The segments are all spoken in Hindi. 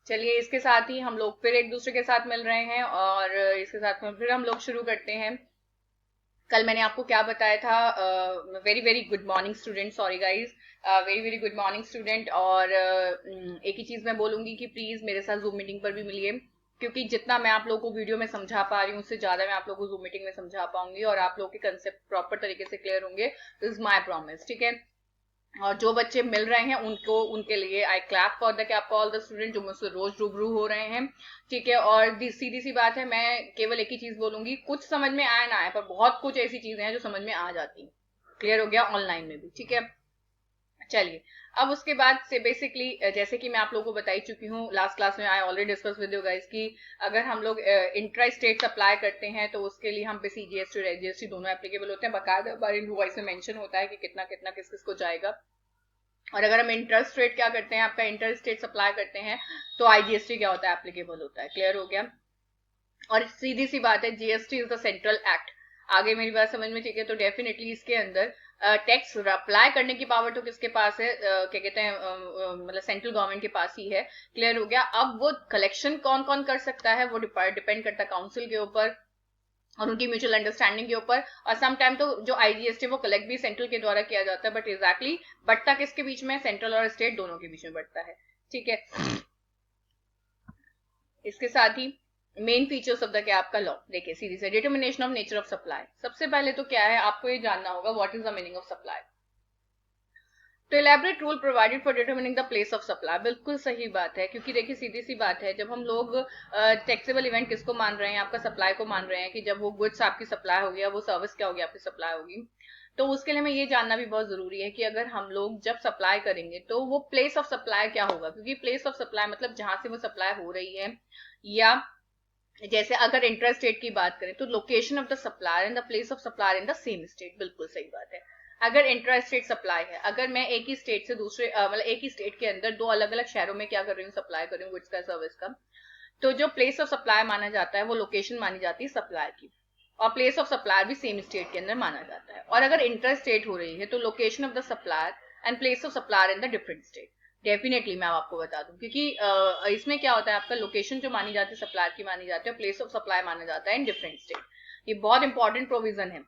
चलिए, इसके साथ ही हम लोग फिर एक दूसरे के साथ मिल रहे हैं और इसके साथ में फिर हम लोग शुरू करते हैं। कल मैंने आपको क्या बताया था? Very very good morning student, sorry guys, very very good morning student. और एक ही चीज मैं बोलूंगी कि प्लीज मेरे साथ जूम मीटिंग पर भी मिलिए, क्योंकि जितना मैं आप लोगों को वीडियो में समझा पा रही हूँ उससे ज्यादा मैं आप लोगों को जूम मीटिंग में समझा पाऊंगी और आप लोगों के कंसेप्ट प्रॉपर तरीके से क्लियर होंगे। दिस इज माई प्रॉमिस, ठीक है। और जो बच्चे मिल रहे हैं उनको, उनके लिए I clap for the cap all the student जो मुझसे रोज रूबरू हो रहे हैं, ठीक है। और सीधी सी बात है, मैं केवल एक ही चीज बोलूंगी, कुछ समझ में आए ना आए पर बहुत कुछ ऐसी चीजें हैं जो समझ में आ जाती। क्लियर हो गया? ऑनलाइन में भी, ठीक है। चलिए, अब उसके बाद से बेसिकली जैसे कि मैं आप लोगों को बता ही चुकी हूँ लास्ट क्लास में, I already discuss with you guys कि अगर हम लोग इंट्रा स्टेट अप्लाई करते हैं तो उसके लिए हम पे सीजीएसटी और एचजीएसटी दोनों एप्लीकेबल होते हैं। बाकायदा बार इन वॉइस में मेंशन होता है कि कितना कितना किस किस को जाएगा। और अगर हम इंटरेस्ट रेट क्या करते हैं, आपका इंटरेस्ट रेट सप्लाई करते हैं, तो आईजीएसटी क्या होता है, एप्लीकेबल होता है। क्लियर हो गया? और सीधी सी बात है, GST is the central act. आगे मेरी बात समझ में, ठीक है। तो डेफिनेटली इसके अंदर टैक्स अप्लाई करने की पावर तो किसके पास है? क्या कहते हैं, मतलब सेंट्रल गवर्नमेंट के पास ही है। क्लियर हो गया? अब वो कलेक्शन कौन कौन कर सकता है वो डिपेंड करता है काउंसिल के ऊपर और उनकी म्यूचुअल अंडरस्टैंडिंग के ऊपर। और सम टाइम तो जो आईजीएसटी वो कलेक्ट भी सेंट्रल के द्वारा किया जाता है, बट एग्जैक्टली बटता किसके बीच में? सेंट्रल और स्टेट दोनों के बीच में बटता है, ठीक है। इसके साथ ही मेन फीचर्स ऑफ द क्या आपका लॉ देखिए, सीरीज है determination of nature of supply. सबसे पहले तो क्या है, आपको ये जानना होगा what is the meaning of supply. तो elaborate rule provided for determining the place of supply, बिल्कुल सही बात है। क्योंकि देखिए सीधी सी बात है, जब हम लोग टैक्सेबल इवेंट किसको मान रहे हैं? आपका सप्लाई को मान रहे हैं कि जब वो गुड्स आपकी सप्लाई होगी या वो सर्विस क्या होगी, आपकी सप्लाई होगी। तो उसके लिए हमें ये जानना भी बहुत जरूरी है कि अगर हम लोग जब सप्लाई करेंगे तो वो प्लेस ऑफ सप्लाई क्या होगा। क्योंकि प्लेस ऑफ सप्लाई मतलब जहां से वो सप्लाई हो रही है, या जैसे अगर इंटर स्टेट की बात करें तो location of the supplier and the place of supplier in the same state, बिल्कुल सही बात है। अगर इंट्रा स्टेट सप्लाई है, अगर मैं एक ही स्टेट से दूसरे मतलब एक ही स्टेट के अंदर दो अलग अलग शहरों में क्या कर रही हूँ, सप्लाई कर रही हूँ गुड्स का, सर्विस का, तो जो प्लेस ऑफ सप्लाई माना जाता है वो लोकेशन मानी जाती है सप्लाई की। और प्लेस ऑफ सप्लाई भी सेम स्टेट के अंदर माना जाता है। और अगर इंटर स्टेट हो रही है तो location of the supplier and place of supplier in the different state. Definitely मैं आपको बता दूं, क्योंकि इसमें क्या होता है, आपका लोकेशन जो मानी जाती है सप्लायर की मानी जाती है, प्लेस ऑफ सप्लाई माना जाता है इन डिफरेंट स्टेट। ये बहुत इंपॉर्टेंट प्रोविजन है,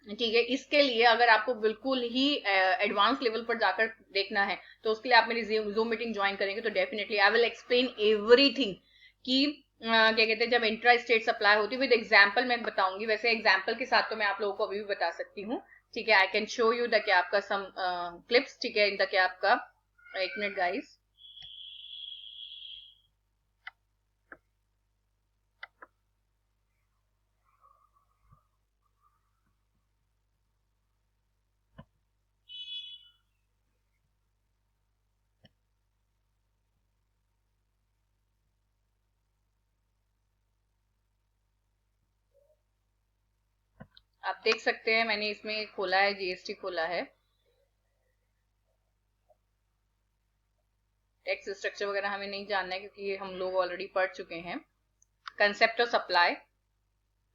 ठीक है। इसके लिए अगर आपको बिल्कुल ही एडवांस लेवल पर जाकर देखना है तो उसके लिए आप मेरी जूम मीटिंग ज्वाइन करेंगे तो definitely I will explain everything कि क्या कहते हैं जब इंट्रा स्टेट सप्लाई होती है विद एग्जांपल मैं बताऊंगी। वैसे एग्जांपल के साथ तो मैं आप लोगों को अभी भी बता सकती हूँ, ठीक है। I can show you the क्या आपका सम क्लिप्स, ठीक है, इन द क्या आपका, एक मिनट गाइस। आप देख सकते हैं मैंने इसमें खोला है, जीएसटी खोला है, टैक्स स्ट्रक्चर वगैरह हमें नहीं जानना है क्योंकि हम लोग ऑलरेडी पढ़ चुके हैं। कंसेप्ट ऑफ सप्लाई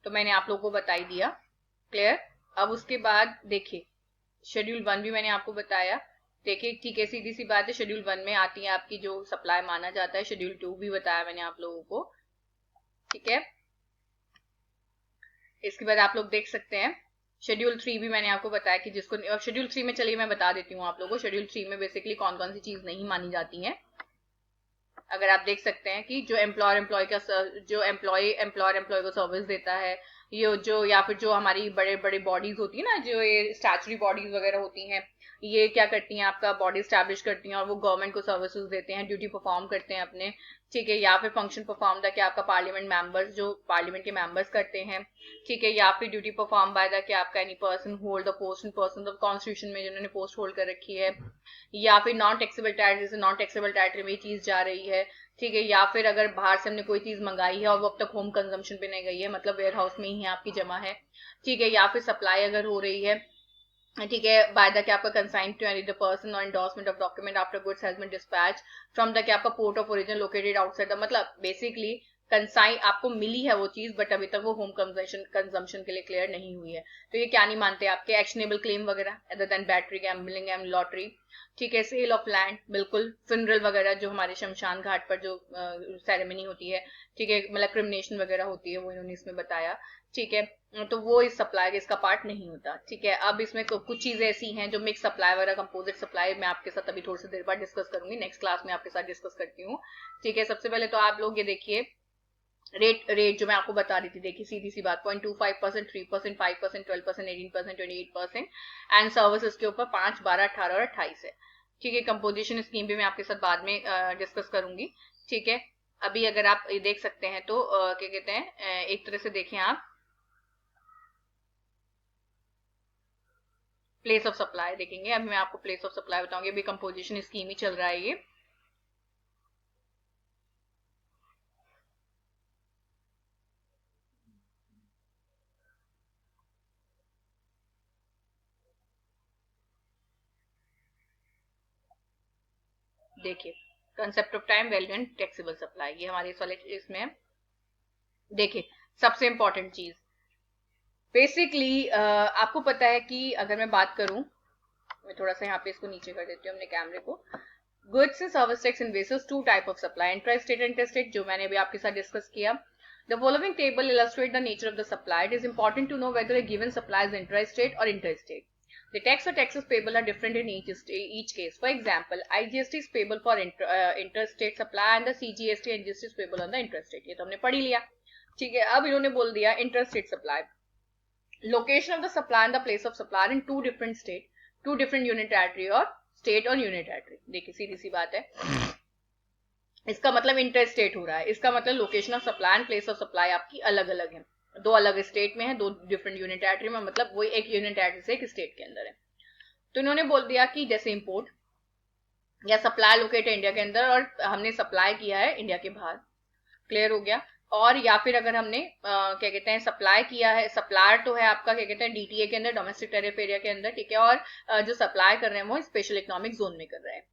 तो मैंने आप लोगों को बता ही दिया, क्लियर। अब उसके बाद देखिए शेड्यूल 1 भी मैंने आपको बताया। देखिए ठीक है, सीधी सी बात है, शेड्यूल 1 में आती है आपकी जो सप्लाई माना जाता है। शेड्यूल 2 भी बताया मैंने आप लोगों को, ठीक है। इसके बाद आप लोग देख सकते हैं शेड्यूल 3 भी मैंने आपको बताया कि जिसको शेड्यूल 3 में, चलिए मैं बता देती हूँ आप लोगों को शेड्यूल 3 में बेसिकली कौन कौन सी चीज नहीं मानी जाती है। अगर आप देख सकते हैं कि जो एम्प्लॉयर एम्प्लॉय का जो एम्प्लॉयर एम्प्लॉय को सर्विस देता है, ये जो या फिर जो हमारी बड़े बड़े बॉडीज होती है ना, जो ये स्टैचुरी बॉडीज वगैरह होती हैं, ये क्या करती हैं, आपका बॉडी स्टैब्लिश करती हैं और वो गवर्नमेंट को सर्विसेज देते हैं, ड्यूटी परफॉर्म करते हैं अपने, ठीक है। या फिर फंक्शन परफॉर्म द क्या आपका पार्लियामेंट मेंबर्स, जो पार्लियामेंट के मेंबर्स करते हैं, ठीक है। या फिर ड्यूटी परफॉर्म बाय द क्या आपका any person hold the post in person of constitution में जिन्होंने पोस्ट होल्ड कर रखी है। या फिर नॉन टैक्सेबल टैक्स, जैसे नॉन टैक्सेबल टैक्स में ये चीज जा रही है, ठीक है। या फिर अगर बाहर से हमने कोई चीज मंगाई है और वो अब तक होम कंजम्पशन पे नहीं गई है, मतलब वेयर हाउस में ही है आपकी जमा है, ठीक है। या फिर सप्लाई अगर हो रही है, ठीक है, बाय द क्या आपका consign to any the person और endorsement of document after goods has been dispatch from the क्या आपका port of origin located outside the, मतलब बेसिकली कंसाइन आपको मिली है वो चीज, बट अभी तक वो होम कंजम्पशन के लिए क्लियर नहीं हुई है। तो ये क्या नहीं मानते आपके एक्शनेबल क्लेम वगैरह, other than battery, gambling and lottery, ठीक है, सेल ऑफ लैंड, बिल्कुल, फिनरल वगैरह जो हमारे शमशान घाट पर जो सेरेमनी होती है, ठीक है, मतलब क्रिमिनेशन वगैरह होती है, वो इन्होंने इसमें बताया, ठीक है, तो वो इस सप्लाई इसका पार्ट नहीं होता, ठीक है। अब इसमें कुछ चीजें ऐसी हैं जो मिक्स सप्लाई वगैरह, कंपोजिट सप्लाई, मैं आपके साथ अभी थोड़ी सी देर बाद डिस्कस करूंगी, नेक्स्ट क्लास में आपके साथ डिस्कस करती हूँ, ठीक है। सबसे पहले तो आप लोग ये देखिए रेट जो मैं आपको बता रही थी, देखिए सीधी सी बात, 0.25%, 3%, 5%, 12%, 18%, 28%, एंड सर्विसेज के ऊपर 5, 12, 18 और 28 है, ठीक है। कंपोजिशन स्कीम भी मैं आपके साथ बाद में डिस्कस करूंगी, ठीक है। अभी अगर आप ये देख सकते हैं तो क्या कहते हैं, एक तरह से देखें आप प्लेस ऑफ सप्लाई देखेंगे, अभी मैं आपको प्लेस ऑफ सप्लाई बताऊंगी, अभी कंपोजिशन स्कीम ही चल रहा है ये। देखिए concept of time value and taxable supply, ये हमारे इस वाले इसमें है। देखिए सबसे इंपॉर्टेंट चीज बेसिकली आपको पता है कि अगर मैं बात करूं, मैं थोड़ा सा यहाँ पे इसको नीचे कर देती हूँ अपने कैमरे को, goods and service tax invoices two type of supply, intrastate and interstate, जो मैंने अभी आपके साथ डिस्कस किया। The following table illustrate the nature of the supply, it is important to know whether a given supply is intrastate और interstate. The tax or taxes payable are different in each case. For example, IGST is payable for interstate supply and the CGST and GST is payable on the interstate. ये तो हमने पढ़ ही लिया, ठीक है। अब इन्होंने बोल दिया interstate supply, location of the supply and the place of supply in two different state, two different unit territory और state और unit territory। देखिए सीधी सी बात है, इसका मतलब इंटरस्टेट हो रहा है, इसका मतलब location of supply and place of supply आपकी अलग अलग है, दो अलग स्टेट में है, दो डिफरेंट यूनिट टेरिटरी में, मतलब वही एक यूनिट टेरिटरी से एक स्टेट के अंदर है। तो इन्होंने बोल दिया कि जैसे इंपोर्ट या सप्लाई लोकेट है इंडिया के अंदर और हमने सप्लाई किया है इंडिया के बाहर, क्लियर हो गया। और या फिर अगर हमने क्या कहते हैं सप्लाई किया है, सप्लायर तो है आपका क्या कहते हैं डीटीए के अंदर, डोमेस्टिक टेरिफ एरिया के अंदर, ठीक है, और जो सप्लाई कर रहे हैं वो स्पेशल इकोनॉमिक जोन में कर रहे हैं,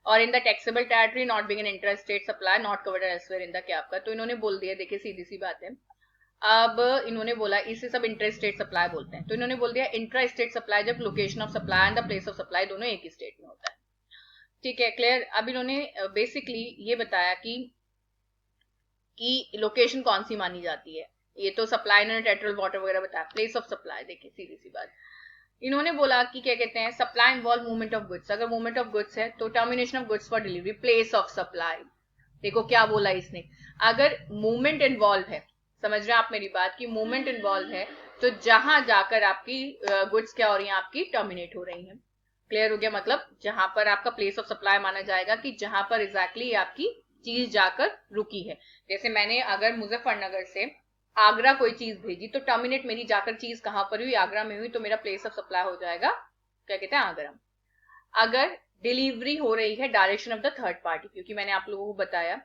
और in the taxable territory not being an intrastate supply not covered elsewhere in the क्या आपका। तो इन्होंने बोल दिया, देखिए सीधी सी बात है, अब इन्होंने बोला इसे सब इंटर स्टेट सप्लाई बोलते हैं, तो इन्होंने बोल दिया इंट्रा स्टेट सप्लाई जब location of supply and the place of supply दोनों एक ही स्टेट में होता है, ठीक है, क्लियर। अब इन्होंने बेसिकली ये बताया कि लोकेशन कौन सी मानी जाती है, ये तो सप्लाई ने टेट्रल वाटर वगैरह बताया। प्लेस ऑफ सप्लाई देखिए सीधी सी बात, इन्होंने बोला कि क्या कहते हैं supply involve movement of goods, अगर मूवमेंट ऑफ गुड्स है तो termination of goods for delivery, place of supply. देखो क्या बोला इसने, अगर मूवमेंट इन्वॉल्व है, समझ रहे हैं आप मेरी बात, की मूवमेंट इन्वॉल्व है तो जहां जाकर आपकी गुड्स क्या हो रही है, आपकी टर्मिनेट हो रही है, क्लियर हो गया। मतलब जहां पर आपका प्लेस ऑफ सप्लाई माना जाएगा कि जहां पर एग्जैक्टली आपकी चीज जाकर रुकी है। जैसे मैंने अगर मुजफ्फरनगर से आगरा कोई चीज भेजी तो टर्मिनेट मेरी जाकर चीज कहां पर हुई, आगरा में हुई, तो मेरा प्लेस ऑफ सप्लाई हो जाएगा क्या कहते हैं आगरा। अगर डिलीवरी हो रही है direction of the third party, क्योंकि मैंने आप लोगों को बताया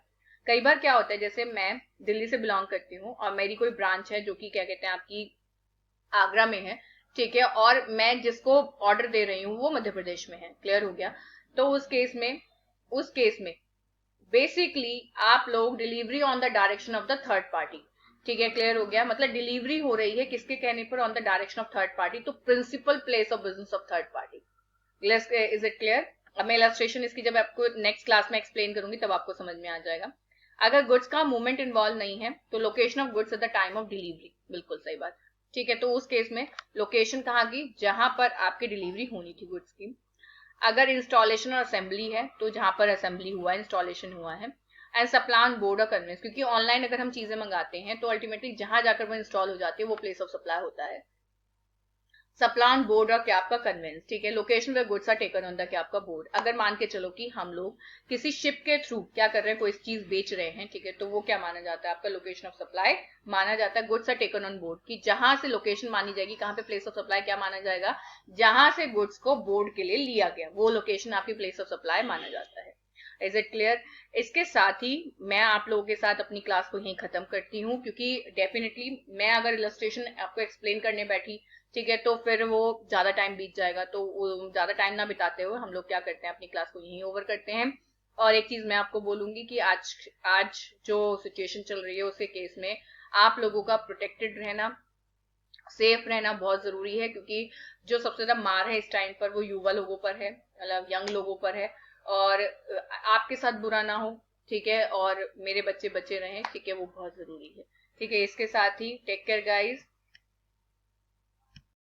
कई बार क्या होता है, जैसे मैं दिल्ली से बिलोंग करती हूँ और मेरी कोई ब्रांच है जो कि क्या कहते हैं आपकी आगरा में है, ठीक है, और मैं जिसको ऑर्डर दे रही हूँ वो मध्य प्रदेश में है, क्लियर हो गया। तो उस केस में बेसिकली आप लोग delivery on the direction of the third party, ठीक है, क्लियर हो गया। मतलब डिलीवरी हो रही है किसके कहने पर, on the direction of third party, तो principal place of business of third party. Is it clear. अब मैं इलस्ट्रेशन इसकी जब आपको नेक्स्ट क्लास में एक्सप्लेन करूंगी तब आपको समझ में आ जाएगा। अगर गुड्स का मूवमेंट इन्वॉल्व नहीं है तो location of goods at the time of delivery, बिल्कुल सही बात, ठीक है। तो उस केस में लोकेशन कहाँ की, जहां पर आपकी डिलीवरी होनी थी गुड्स की। अगर इंस्टॉलेशन और असेंबली है तो जहां पर असेंबली हुआ है, इंस्टॉलेशन हुआ है। एंड सप्लाई बोर्ड और कन्वेंस, क्योंकि ऑनलाइन अगर हम चीजें मंगाते हैं तो अल्टीमेटली जहां जाकर वो इंस्टॉल हो जाती है वो प्लेस ऑफ सप्लाई होता है। सप्लाई बोर्ड और क्या आपका कन्वेंस, ठीक है। Location where goods are taken on the क्या आपका बोर्ड, अगर मान के चलो कि हम लोग किसी शिप के थ्रू क्या कर रहे हैं, कोई चीज बेच रहे हैं, ठीक है, तो वो क्या माना जाता है आपका लोकेशन ऑफ सप्लाई माना जाता है। Goods are taken on board की जहां से लोकेशन मानी जाएगी, कहां पे प्लेस ऑफ सप्लाई क्या माना जाएगा, जहां से गुड्स को बोर्ड के लिए लिया गया वो लोकेशन आपकी प्लेस ऑफ सप्लाई माना जाता है। Is it clear. इसके साथ ही मैं आप लोगों के साथ अपनी क्लास को यहीं खत्म करती हूँ, क्योंकि डेफिनेटली मैं अगर इलस्ट्रेशन आपको एक्सप्लेन करने बैठी, ठीक है, तो फिर वो ज्यादा टाइम बीत जाएगा, तो ज्यादा टाइम ना बिताते हुए हम लोग क्या करते हैं अपनी क्लास को यहीं ओवर करते हैं। और एक चीज मैं आपको बोलूंगी कि आज आज जो सिचुएशन चल रही है उसके केस में आप लोगों का प्रोटेक्टेड रहना, सेफ रहना बहुत जरूरी है, क्योंकि जो सबसे ज्यादा मार है इस टाइम पर वो युवा लोगों पर है, मतलब यंग लोगों पर है। और आपके साथ बुरा ना हो, ठीक है, और मेरे बच्चे बचे रहें, ठीक है, वो बहुत जरूरी है। ठीक है, इसके साथ ही टेक केयर गाइज।